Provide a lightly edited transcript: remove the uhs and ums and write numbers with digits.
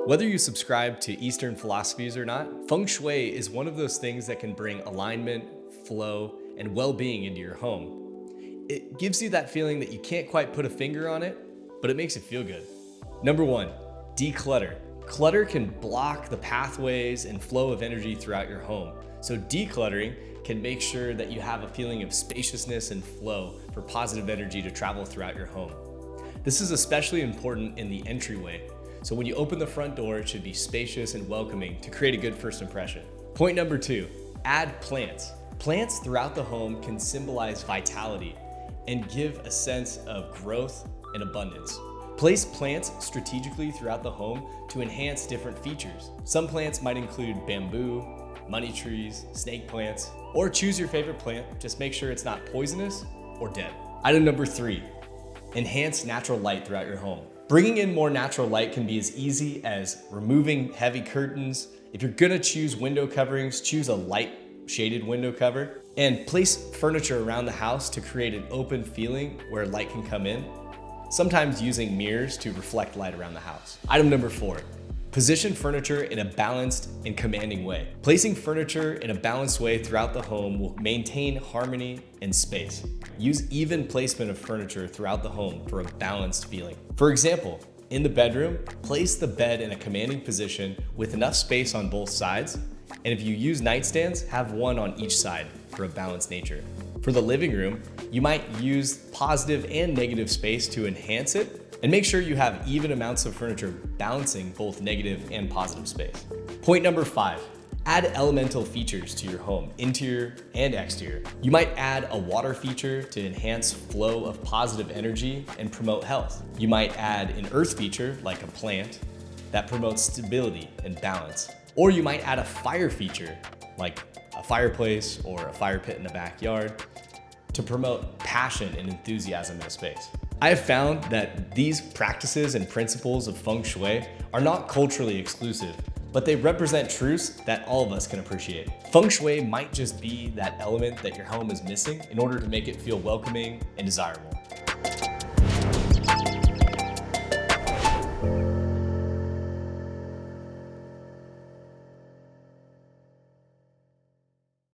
Whether you subscribe to Eastern philosophies or not, Feng Shui is one of those things that can bring alignment, flow, and well-being into your home. It gives you that feeling that you can't quite put a finger on it, but it makes it feel good. Number one, declutter. Clutter can block the pathways and flow of energy throughout your home. So decluttering can make sure that you have a feeling of spaciousness and flow for positive energy to travel throughout your home. This is especially important in the entryway. So when you open the front door, it should be spacious and welcoming to create a good first impression. Point number two, add plants. Plants throughout the home can symbolize vitality and give a sense of growth and abundance. Place plants strategically throughout the home to enhance different features. Some plants might include bamboo, money trees, snake plants, or choose your favorite plant. Just make sure it's not poisonous or dead. Item number three, enhance natural light throughout your home. Bringing in more natural light can be as easy as removing heavy curtains. If you're gonna choose window coverings, choose a light shaded window cover and place furniture around the house to create an open feeling where light can come in. Sometimes using mirrors to reflect light around the house. Item number four, position furniture in a balanced and commanding way. Placing furniture in a balanced way throughout the home will maintain harmony and space. Use even placement of furniture throughout the home for a balanced feeling. For example, in the bedroom, place the bed in a commanding position with enough space on both sides. And if you use nightstands, have one on each side for a balanced nature. For the living room, you might use positive and negative space to enhance it, and make sure you have even amounts of furniture balancing both negative and positive space. Point number five, add elemental features to your home, interior and exterior. You might add a water feature to enhance flow of positive energy and promote health. You might add an earth feature like a plant that promotes stability and balance. Or you might add a fire feature like a fireplace or a fire pit in the backyard to promote passion and enthusiasm in a space. I have found that these practices and principles of Feng Shui are not culturally exclusive, but they represent truths that all of us can appreciate. Feng Shui might just be that element that your home is missing in order to make it feel welcoming and desirable.